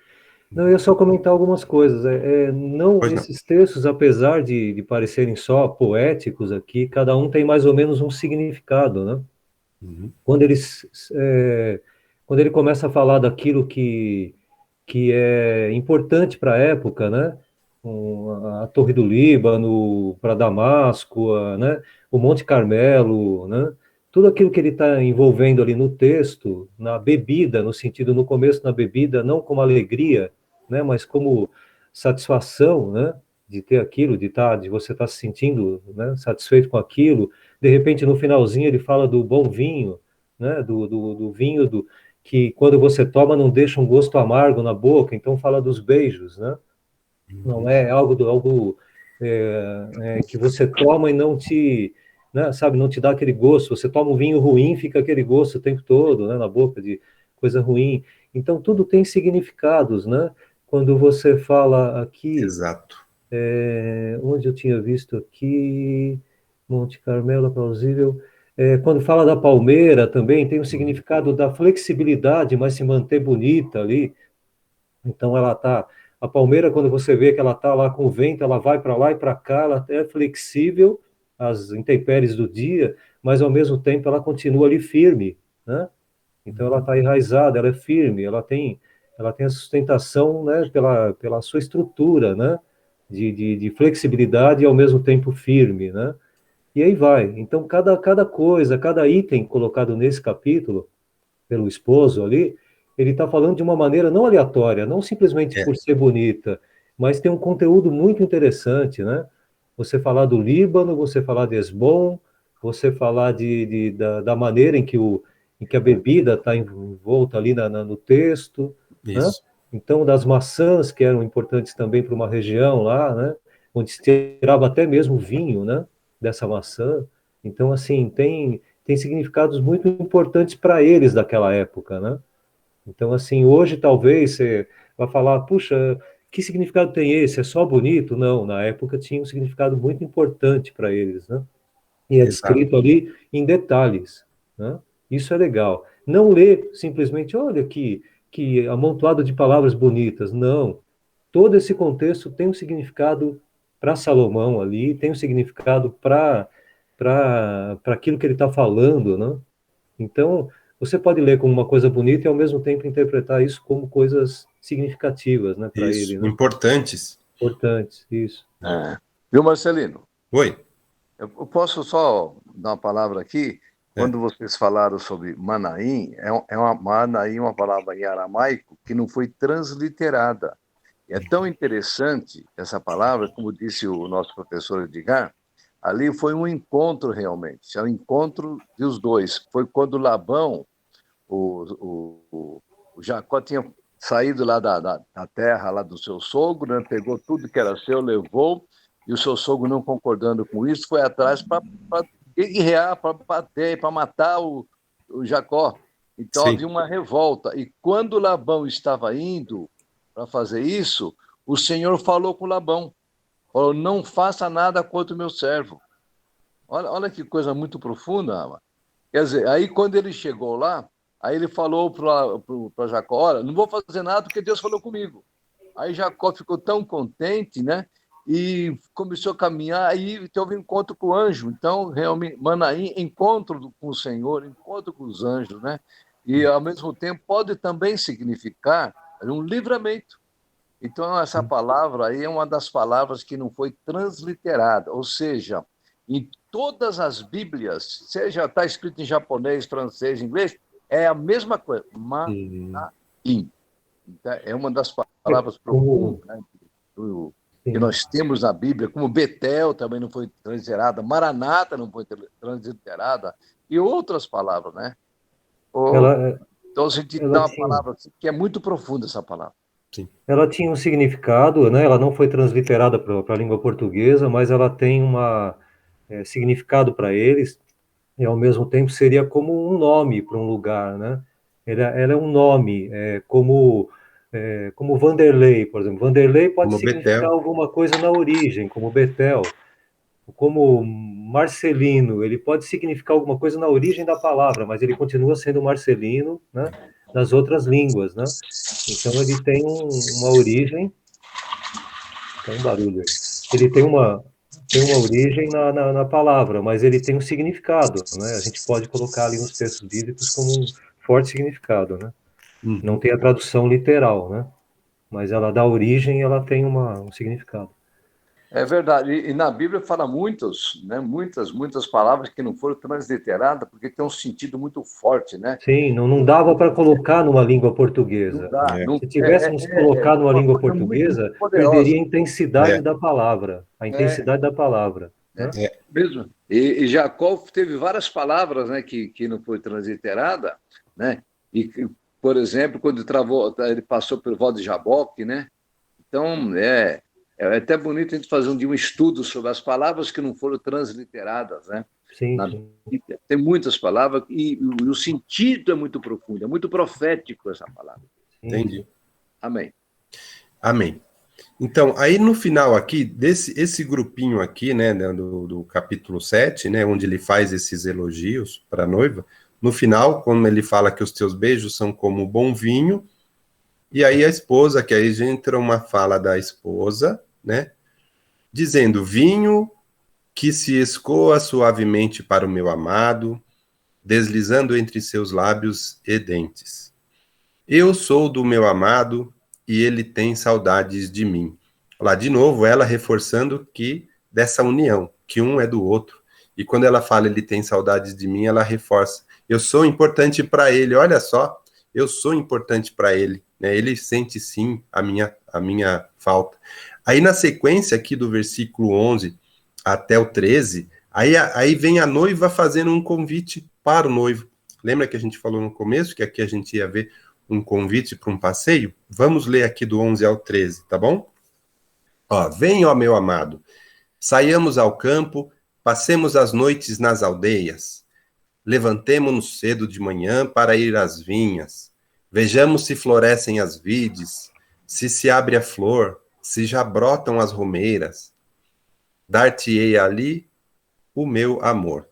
Não, eu ia só comentar algumas coisas. Não, esses textos, apesar de parecerem só poéticos aqui, cada um tem mais ou menos um significado, né? Uhum. Quando ele começa a falar daquilo que é importante para a época, né? A Torre do Líbano, para Damasco, né? O Monte Carmelo, né? Tudo aquilo que ele está envolvendo ali no texto, na bebida, no sentido, no começo, na bebida, não como alegria, né? Mas como satisfação, né? De ter aquilo, de você estar se sentindo, né? Satisfeito com aquilo. De repente, no finalzinho, ele fala do bom vinho, né? Do vinho que quando você toma não deixa um gosto amargo na boca, então fala dos beijos, né? Não é algo que você toma e não te, né, sabe, não te dá aquele gosto. Você toma um vinho ruim, fica aquele gosto o tempo todo, né, na boca de coisa ruim. Então tudo tem significados, né? Quando você fala aqui, exato. Onde eu tinha visto aqui, Monte Carmelo, plausível. Quando fala da palmeira também, tem um significado da flexibilidade, mas se manter bonita ali. Então a palmeira, quando você vê que ela está lá com o vento, ela vai para lá e para cá, ela é flexível às intempéries do dia, mas ao mesmo tempo ela continua ali firme, né? Então ela está enraizada, ela é firme, ela tem a sustentação, né, pela sua estrutura, né? De flexibilidade e ao mesmo tempo firme, né? E aí vai. Então, cada coisa, cada item colocado nesse capítulo, pelo esposo ali, ele está falando de uma maneira não aleatória, não simplesmente por ser bonita, mas tem um conteúdo muito interessante, né? Você falar do Líbano, você falar de Hesbom, você falar da maneira em que a bebida está envolta ali no texto, né? Então, das maçãs, que eram importantes também para uma região lá, né? Onde se tirava até mesmo vinho, né? Dessa maçã. Então, assim, tem significados muito importantes para eles daquela época, né? Então, assim, hoje talvez você vai falar, puxa, que significado tem esse? É só bonito? Não, na época tinha um significado muito importante para eles, né? E é descrito ali em detalhes, né? Isso é legal. Não ler simplesmente, olha que amontoado de palavras bonitas. Não. Todo esse contexto tem um significado para Salomão ali, tem um significado para aquilo que ele está falando, né? Então, você pode ler como uma coisa bonita e ao mesmo tempo interpretar isso como coisas significativas, né, para ele, né? Importantes. Importantes, isso. Viu, Marcelino? Oi. Eu posso só dar uma palavra aqui? Quando vocês falaram sobre Manaim, Manaim é uma palavra em aramaico que não foi transliterada. É tão interessante essa palavra, como disse o nosso professor Edgar, ali foi um encontro realmente, é um encontro dos dois. Foi quando Labão, o Jacó tinha saído lá da terra, lá do seu sogro, né, pegou tudo que era seu, levou, e o seu sogro, não concordando com isso, foi atrás para guerrear, para bater, para matar o Jacó. Então havia uma revolta. E quando Labão estava indo para fazer isso, o Senhor falou com Labão. Falou, não faça nada contra o meu servo. Olha que coisa muito profunda, Ama. Quer dizer, aí quando ele chegou lá, aí ele falou para Jacó, olha, não vou fazer nada porque Deus falou comigo. Aí Jacó ficou tão contente, né? E começou a caminhar, aí teve um encontro com o anjo. Então, realmente, Manaim, encontro com o Senhor, encontro com os anjos, né? E, ao mesmo tempo, pode também significar um livramento. Então, essa palavra aí é uma das palavras que não foi transliterada, ou seja, em todas as Bíblias, seja está escrito em japonês, francês, inglês, é a mesma coisa, Manaim. Então, é uma das palavras profundas, né, que nós temos na Bíblia, como Betel também não foi transliterada, Maranata não foi transliterada, e outras palavras, né? Então, a gente dá uma palavra assim, que é muito profunda essa palavra. ela tinha um significado, né? Ela não foi transliterada para a língua portuguesa, mas ela tem significado para eles, e ao mesmo tempo seria como um nome para um lugar, né? Ela é um nome, como Vanderlei, por exemplo. Vanderlei pode Como significar Betel. alguma coisa na origem, como Betel. Como Marcelino, ele pode significar alguma coisa na origem da palavra, mas ele continua sendo Marcelino, né, nas outras línguas, né? Então ele tem uma origem, tem um barulho aí. Ele tem uma origem na palavra, mas ele tem um significado, né? A gente pode colocar ali nos textos bíblicos como um forte significado, né? Não tem a tradução literal, né? Mas ela dá origem, ela tem um significado. É verdade. E na Bíblia fala muitas palavras que não foram transliteradas porque tem um sentido muito forte, né? Sim, não dava para colocar numa língua portuguesa. Não dá. Se tivéssemos colocado numa Uma língua coisa portuguesa, muito poderosa. perderia a intensidade da palavra. A intensidade da palavra. Né? Mesmo. E Jacó teve várias palavras, né, que não foi transliterada, né? E, por exemplo, quando ele passou pelo Val de Jaboque, né? Então, é até bonito a gente fazer um estudo sobre as palavras que não foram transliteradas, né? Sim. Tem muitas palavras e o sentido é muito profundo, é muito profético essa palavra. Entendi. Amém. Amém. Então, aí no final aqui, esse grupinho aqui, né, do capítulo 7, né, onde ele faz esses elogios para a noiva, no final, quando ele fala que os teus beijos são como bom vinho, e aí a esposa, que aí entra uma fala da esposa, né, dizendo, vinho que se escoa suavemente para o meu amado, deslizando entre seus lábios e dentes. Eu sou do meu amado e ele tem saudades de mim. Lá de novo, ela reforçando que dessa união, que um é do outro. E quando ela fala ele tem saudades de mim, ela reforça. Eu sou importante para ele, olha só, eu sou importante para ele. Né? Ele sente sim a minha falta. Aí na sequência aqui do versículo 11 até o 13, aí vem a noiva fazendo um convite para o noivo. Lembra que a gente falou no começo que aqui a gente ia ver um convite para um passeio? Vamos ler aqui do 11 ao 13, tá bom? Ó, vem, ó meu amado, saiamos ao campo, passemos as noites nas aldeias, levantemo-nos cedo de manhã para ir às vinhas, vejamos se florescem as vides, se abre a flor, se já brotam as romeiras, dar-te-ei ali o meu amor.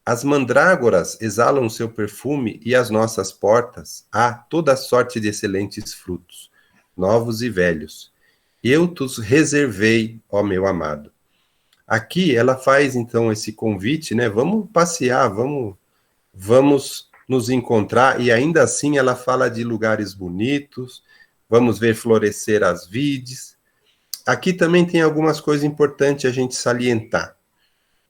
As mandrágoras exalam seu perfume e às nossas portas há toda sorte de excelentes frutos, novos e velhos. Eu tos reservei, ó meu amado. Aqui ela faz então esse convite, né? Vamos passear, vamos nos encontrar, e ainda assim ela fala de lugares bonitos, vamos ver florescer as vides. Aqui também tem algumas coisas importantes a gente salientar.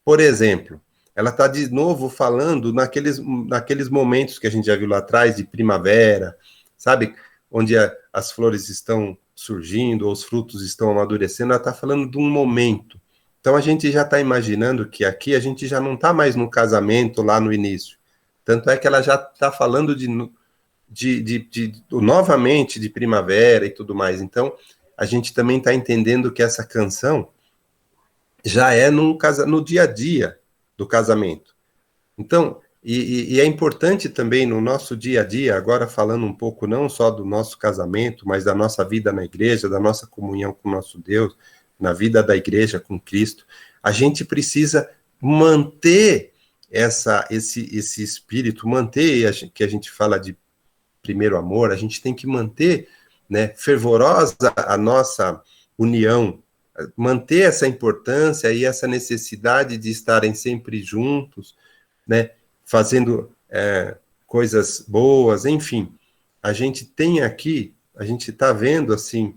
Por exemplo, ela está de novo falando naqueles momentos que a gente já viu lá atrás, de primavera, sabe? Onde as flores estão surgindo, ou os frutos estão amadurecendo, ela está falando de um momento. Então a gente já está imaginando que aqui a gente já não está mais no casamento lá no início. Tanto é que ela já está falando novamente de primavera e tudo mais. Então a gente também está entendendo que essa canção já é no dia a dia do casamento. Então, e é importante também no nosso dia a dia, agora falando um pouco não só do nosso casamento, mas da nossa vida na igreja, da nossa comunhão com o nosso Deus, na vida da igreja com Cristo, a gente precisa manter esse espírito, manter, que a gente fala de primeiro amor, a gente tem que manter, né, fervorosa a nossa união, manter essa importância e essa necessidade de estarem sempre juntos, né, fazendo coisas boas, enfim. A gente tem aqui, a gente está vendo, assim,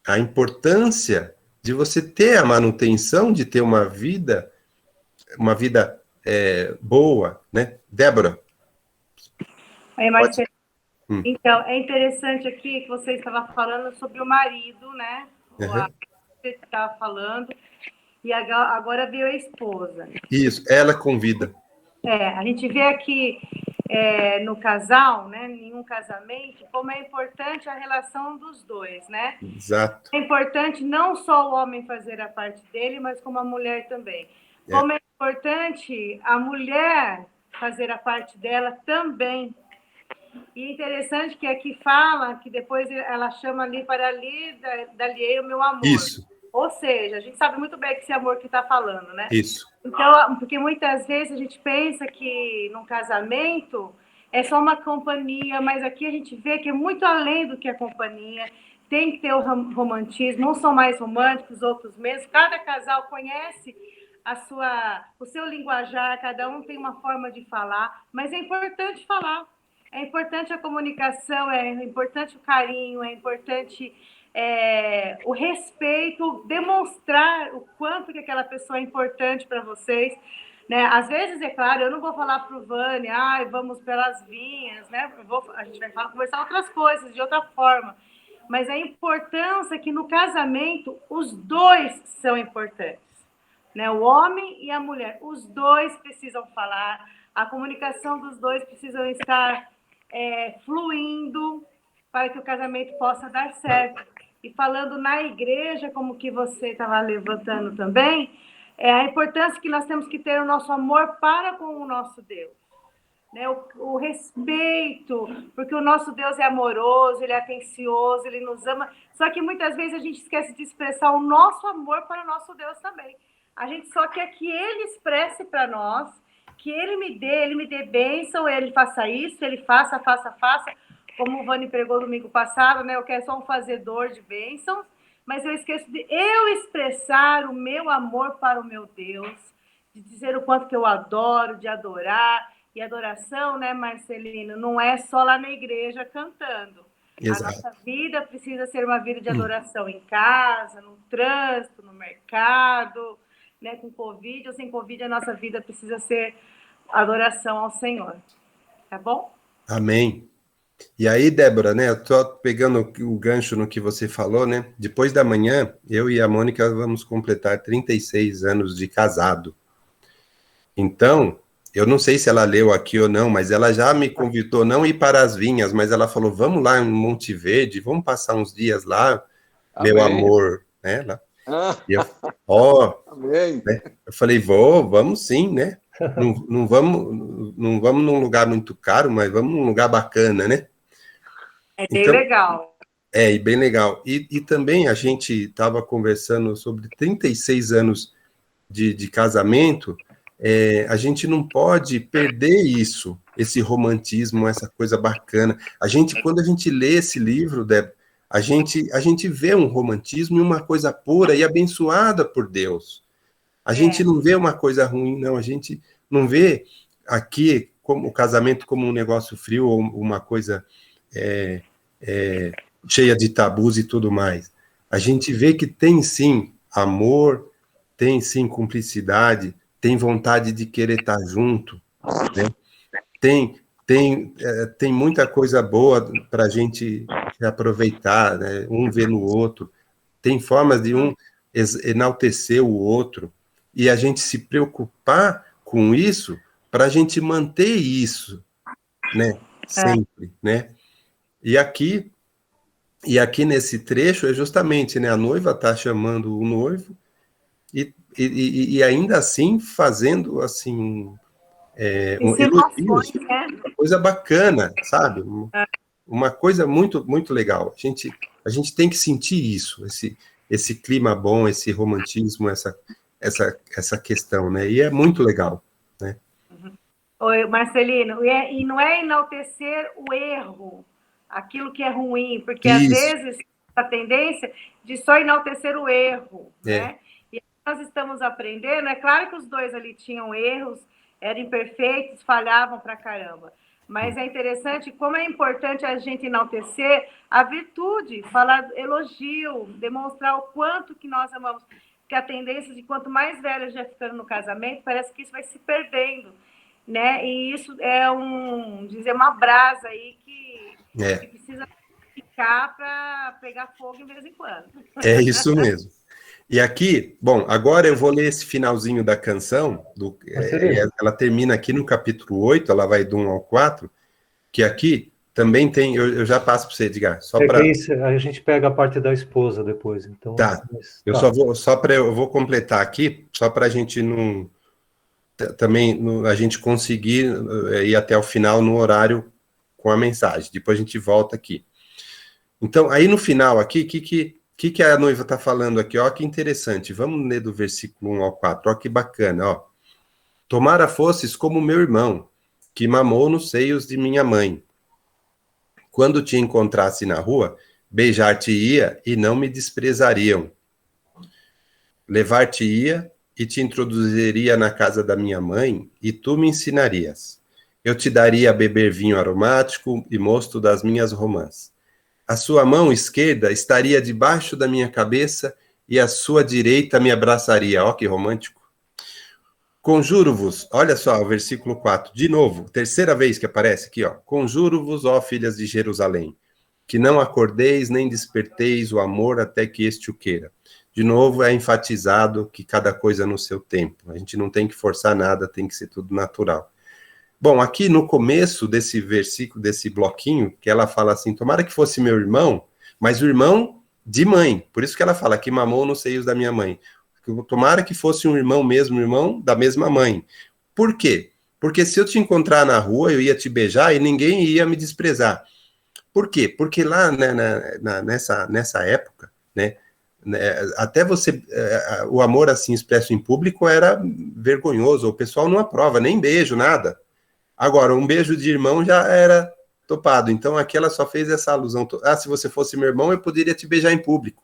a importância de você ter a manutenção, de ter uma vida boa, né? Débora? Aí, Marcelo, então, é interessante aqui que você estava falando sobre o marido, né? Uhum. Você estava falando, e agora veio a esposa. Isso, ela convida. A gente vê aqui no casal, né, em um casamento, como é importante a relação dos dois, né? Exato. É importante não só o homem fazer a parte dele, mas como a mulher também. Como é importante a mulher fazer a parte dela também. E interessante que aqui fala que depois ela chama ali para ali, dali o meu amor. Isso. Ou seja, a gente sabe muito bem que esse amor que está falando, né? Isso. Então, porque muitas vezes a gente pensa que num casamento é só uma companhia, mas aqui a gente vê que é muito além do que a companhia. Tem que ter o romantismo, uns são mais românticos, outros menos. Cada casal conhece o seu linguajar, cada um tem uma forma de falar, mas é importante falar. É importante a comunicação, é importante o carinho, é importante o respeito, demonstrar o quanto que aquela pessoa é importante para vocês. Né? Às vezes, é claro, eu não vou falar para o Vânia, vamos pelas vinhas, né? A gente vai conversar outras coisas, de outra forma. Mas a importância é que no casamento os dois são importantes. Né? O homem e a mulher, os dois precisam falar, a comunicação dos dois precisa estar fluindo para que o casamento possa dar certo. E falando na igreja, como que você estava levantando também, a importância que nós temos que ter o nosso amor para com o nosso Deus. Né? O respeito, porque o nosso Deus é amoroso, ele é atencioso, ele nos ama. Só que muitas vezes a gente esquece de expressar o nosso amor para o nosso Deus também. A gente só quer que ele expresse para nós, que ele me dê bênção, ele faça isso, ele faça. Como o Vani pregou domingo passado, né? Eu quero só um fazedor de bênçãos, mas eu esqueço de eu expressar o meu amor para o meu Deus, de dizer o quanto que eu adoro, de adorar. E adoração, né, Marcelino, não é só lá na igreja cantando. Exato. A nossa vida precisa ser uma vida de adoração em casa, no trânsito, no mercado, né, com Covid ou sem Covid, a nossa vida precisa ser adoração ao Senhor. Tá bom? Amém. E aí, Débora, né, eu tô pegando o gancho no que você falou, né, depois da manhã, eu e a Mônica vamos completar 36 anos de casado. Então, eu não sei se ela leu aqui ou não, mas ela já me convidou não ir para as vinhas, mas ela falou, vamos lá em Monte Verde, vamos passar uns dias lá, Amém. Meu amor, né, lá. E eu, né, eu falei, vamos sim, né, não vamos num lugar muito caro, mas vamos num lugar bacana, né. É bem legal. E bem legal. E também a gente estava conversando sobre 36 anos de casamento, a gente não pode perder isso, esse romantismo, essa coisa bacana. Quando a gente lê esse livro, Débora, a gente vê um romantismo e uma coisa pura e abençoada por Deus. A gente não vê uma coisa ruim, não. A gente não vê aqui como o casamento como um negócio frio ou uma coisa cheia de tabus e tudo mais. A gente vê que tem sim amor, tem sim cumplicidade, tem vontade de querer estar junto, né? Tem muita coisa boa para a gente aproveitar, né? Um ver no outro, tem formas de um enaltecer o outro, e a gente se preocupar com isso para a gente manter isso, né? Sempre, né? E aqui nesse trecho é justamente, né? A noiva está chamando o noivo, e ainda assim fazendo assim elogios, uma coisa bacana, sabe? Uma coisa muito muito legal. A gente tem que sentir isso, esse clima bom, esse romantismo, essa questão, né? E é muito legal, né? Oi, Marcelino, e não é enaltecer o erro, aquilo que é ruim, porque às vezes a tendência de só enaltecer o erro, né? E nós estamos aprendendo, é claro que os dois ali tinham erros, eram imperfeitos, falhavam pra caramba, mas é interessante como é importante a gente enaltecer a virtude, falar elogio, demonstrar o quanto que nós amamos, porque a tendência de quanto mais velha já ficando no casamento, parece que isso vai se perdendo, né? E isso é uma brasa aí que precisa ficar para pegar fogo de vez em quando. É isso mesmo. E aqui, bom, agora eu vou ler esse finalzinho da canção, ela termina aqui no capítulo 8, ela vai do 1 ao 4, que aqui também tem, eu já passo para você, Edgar, só para... a gente pega a parte da esposa depois, então... Tá, eu vou completar aqui, só para a gente não... Também a gente conseguir ir até o final no horário com a mensagem, depois a gente volta aqui. Então, aí no final aqui, o que a noiva está falando aqui? Ó, que interessante. Vamos ler do versículo 1 ao 4. Ó, que bacana, ó. Tomara fosses como meu irmão, que mamou nos seios de minha mãe. Quando te encontrasse na rua, beijar-te-ia e não me desprezariam. Levar-te-ia e te introduziria na casa da minha mãe, e tu me ensinarias. Eu te daria a beber vinho aromático e mosto das minhas romãs. A sua mão esquerda estaria debaixo da minha cabeça e a sua direita me abraçaria. Ó, que romântico. Conjuro-vos, olha só o versículo 4, de novo, terceira vez que aparece aqui, ó. Conjuro-vos, ó filhas de Jerusalém, que não acordeis nem desperteis o amor até que este o queira. De novo, é enfatizado que cada coisa no seu tempo. A gente não tem que forçar nada, tem que ser tudo natural. Bom, aqui no começo desse versículo, desse bloquinho, que ela fala assim, tomara que fosse meu irmão, mas o irmão de mãe. Por isso que ela fala que mamou nos seios da minha mãe. Tomara que fosse um irmão mesmo, um irmão da mesma mãe. Por quê? Porque se eu te encontrar na rua, eu ia te beijar e ninguém ia me desprezar. Por quê? Porque lá, né, nessa época, né, até você, o amor assim expresso em público era vergonhoso, o pessoal não aprova, nem beijo, nada. Agora, um beijo de irmão já era topado. Então, aqui ela só fez essa alusão. Se você fosse meu irmão, eu poderia te beijar em público.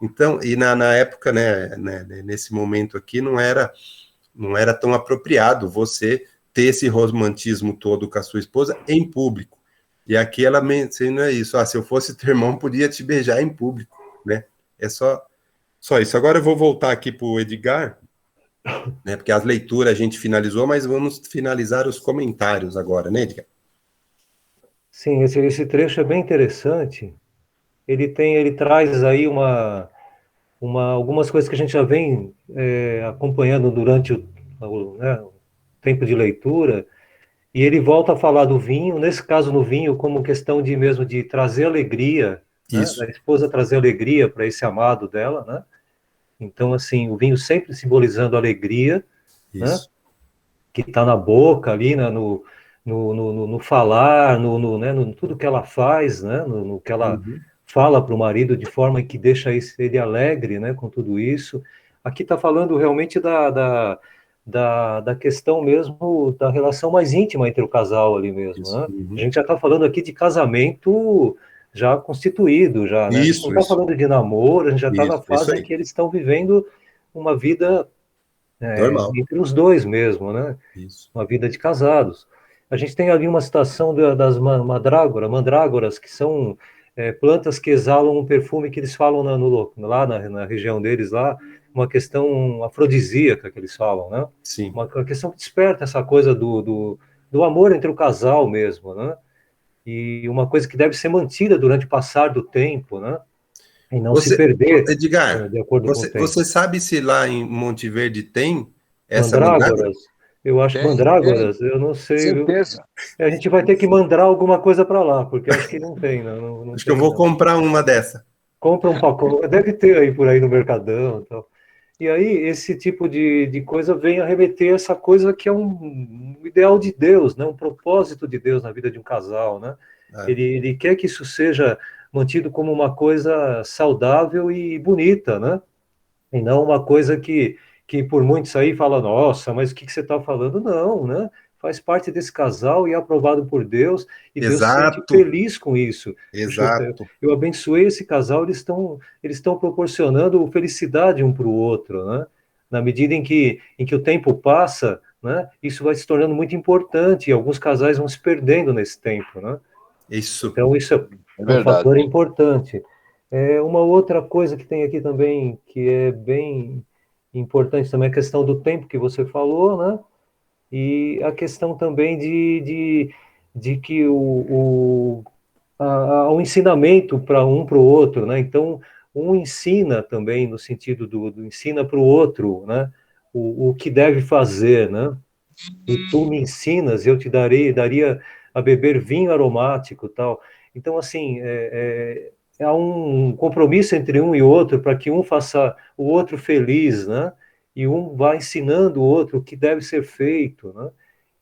Então, e na época, né, nesse momento aqui, não era tão apropriado você ter esse romantismo todo com a sua esposa em público. E aqui ela menciona isso. Se eu fosse teu irmão, podia te beijar em público, né? É só isso. Agora eu vou voltar aqui para o Edgar, né, porque as leituras a gente finalizou, mas vamos finalizar os comentários agora, né, Edgar? Sim, esse trecho é bem interessante. Ele traz aí algumas coisas que a gente já vem acompanhando durante o tempo de leitura, e ele volta a falar do vinho, nesse caso no vinho, como questão de trazer alegria, né, da esposa trazer alegria para esse amado dela, né? Então, assim, o vinho sempre simbolizando alegria, né? Que está na boca ali, né? no falar, no tudo que ela faz, né? No que ela fala para o marido, de forma que deixa ele alegre, né? Com tudo isso. Aqui está falando realmente da questão mesmo da relação mais íntima entre o casal ali mesmo, né? A gente já está falando aqui de casamento já constituído, já, né? A gente não está falando de namoro, a gente já está na fase em que eles estão vivendo uma vida entre os dois mesmo, né? Uma vida de casados. A gente tem ali uma citação das mandrágoras, que são plantas que exalam um perfume que eles falam lá na região deles, lá, uma questão afrodisíaca que eles falam, né? Sim. Uma questão que desperta essa coisa do amor entre o casal mesmo, né? E uma coisa que deve ser mantida durante o passar do tempo, né? E não se perder, Edgar, de acordo com o tempo. Você sabe se lá em Monte Verde tem essa mandrágoras? Eu acho que mandrágoras, eu não sei. Certeza. A gente vai ter que mandar alguma coisa para lá, porque acho que não tem. Não acho tem, que eu vou comprar uma dessa. Compra um pacote, deve ter aí por aí no Mercadão e tal. E aí, esse tipo de coisa vem a remeter a essa coisa que é um ideal de Deus, né? Um propósito de Deus na vida de um casal, né? Ele quer que isso seja mantido como uma coisa saudável e bonita, né? E não uma coisa que por muitos aí fala, nossa, mas o que você está falando? Não, né? Faz parte desse casal e é aprovado por Deus, e Deus se sente feliz com isso. Exato. Eu abençoei esse casal, eles estão proporcionando felicidade um para o outro, né? Na medida em que o tempo passa, né? Isso vai se tornando muito importante, e alguns casais vão se perdendo nesse tempo, né? Isso. Então isso é um fator importante. Uma outra coisa que tem aqui também, que é bem importante também, é a questão do tempo que você falou, né? E a questão também de que o ensinamento para um para o outro, né? Então, um ensina também, no sentido do ensina para o outro, né? O que deve fazer, né? E tu me ensinas, eu te daria a beber vinho aromático, tal. Então, assim, há um compromisso entre um e outro para que um faça o outro feliz, né? E um vai ensinando o outro o que deve ser feito, né?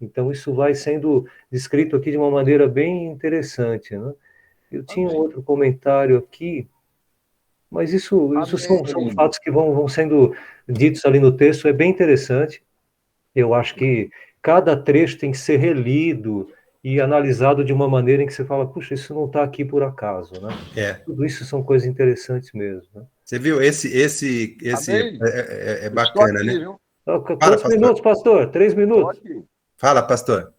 Então, isso vai sendo descrito aqui de uma maneira bem interessante, né? Eu tinha um outro comentário aqui, mas isso são fatos que vão sendo ditos ali no texto, é bem interessante. Eu acho que cada trecho tem que ser relido e analisado de uma maneira em que você fala, puxa, isso não está aqui por acaso, né? Tudo isso são coisas interessantes mesmo, né? Você viu, esse é bacana, aqui, né? Viu? Quantos minutos, pastor? 3 minutos? Fala, pastor.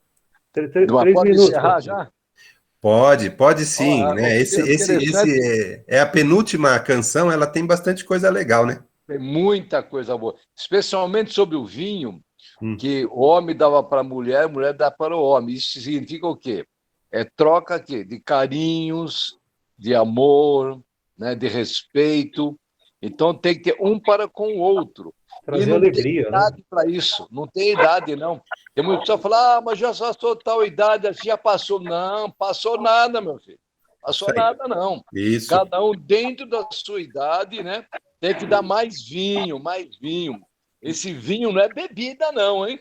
3 pode minutos. encerrar pastor. já? Pode sim, né? Esse é a penúltima canção, ela tem bastante coisa legal, né? Tem muita coisa boa, especialmente sobre o vinho, que o homem dava para a mulher dava para o homem. Isso significa o quê? É troca aqui de carinhos, de amor, né, de respeito. Então tem que ter um para com o outro. Trazer e não alegria, tem idade para isso, não tem idade, não. Tem muita pessoa que fala, mas já passou tal idade, assim já passou. Não, passou nada, meu filho. Passou nada, não. Isso. Cada um dentro da sua idade, né? Tem que dar mais vinho, mais vinho. Esse vinho não é bebida, não, hein?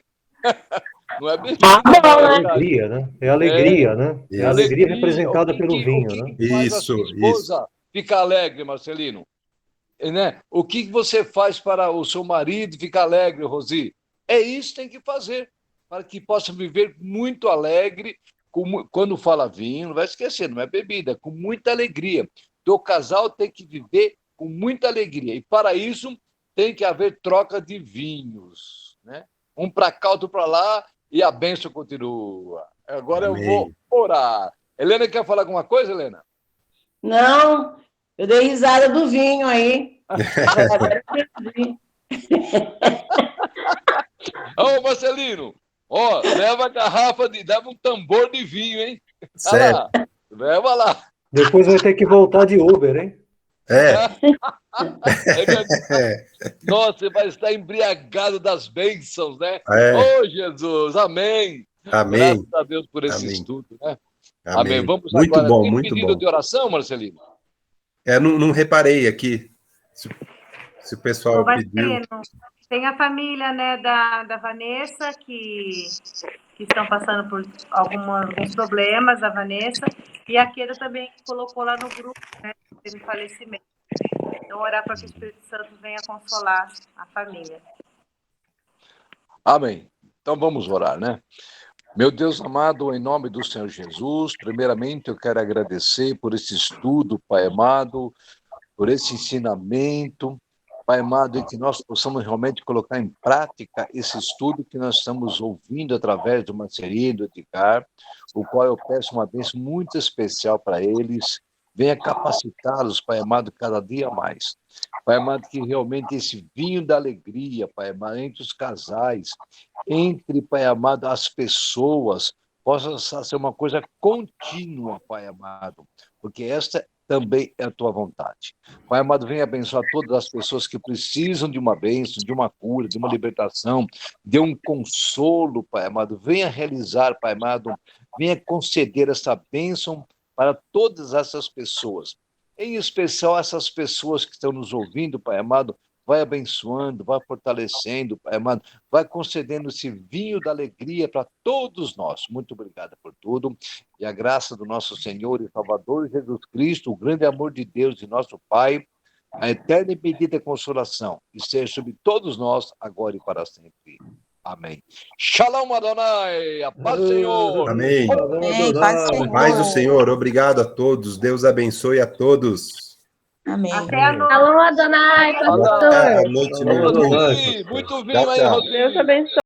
Não é bebida. É alegria, né? É alegria, né? É a alegria representada pelo vinho, né? Faz a sua esposa ficar alegre, Marcelino? Né? O que você faz para o seu marido ficar alegre, Rosi? É isso que tem que fazer, para que possa viver muito alegre. Quando fala vinho, não vai esquecer, não é bebida, com muita alegria. O casal tem que viver com muita alegria. E para isso tem que haver troca de vinhos, né? Um para cá, outro para lá, e a bênção continua. Agora eu vou orar. Helena, quer falar alguma coisa, Helena? Não, eu dei risada do vinho aí. Ô, Marcelino, leva a garrafa, leva um tambor de vinho, hein? Certo. Leva lá. Depois vai ter que voltar de Uber, hein? Nossa, você vai estar embriagado das bênçãos, né? Jesus, amém. Graças a Deus por esse estudo, né? Amém. Vamos muito agora. Bom, Tem muito pedido bom. de oração, Marcelino? Não reparei aqui se o pessoal pediu. Tem a família, né, da Vanessa, que estão passando por alguns problemas, a Vanessa, e a Keira também colocou lá no grupo, né, teve falecimento. Então, orar para que o Espírito Santo venha consolar a família. Amém. Então, vamos orar, né? Meu Deus amado, em nome do Senhor Jesus, primeiramente eu quero agradecer por esse estudo, Pai amado, por esse ensinamento, Pai amado, e que nós possamos realmente colocar em prática esse estudo que nós estamos ouvindo através do Marcelino e do Edgar, o qual eu peço uma bênção muito especial para eles. Venha capacitá-los, Pai amado, cada dia mais. Pai amado, que realmente esse vinho da alegria, Pai amado, entre os casais, entre, Pai amado, as pessoas, possa ser uma coisa contínua, Pai amado, porque esta também é a tua vontade. Pai amado, venha abençoar todas as pessoas que precisam de uma bênção, de uma cura, de uma libertação, de um consolo, Pai amado. Venha realizar, Pai amado, venha conceder essa bênção para todas essas pessoas. Em especial essas pessoas que estão nos ouvindo, Pai amado, vai abençoando, vai fortalecendo, Pai amado, vai concedendo esse vinho da alegria para todos nós. Muito obrigado por tudo. E a graça do nosso Senhor e Salvador Jesus Cristo, o grande amor de Deus e nosso Pai, a eterna e bendita consolação, esteja sobre todos nós, agora e para sempre. Amém. Shalom Adonai, a paz do Senhor. Amém. Paz do Senhor, obrigado a todos. Deus abençoe a todos. Amém. Até a noite. Alô, Adonai, pastor. Boa noite, meu irmão. Muito vinho aí, Rodrigo. Deus abençoe.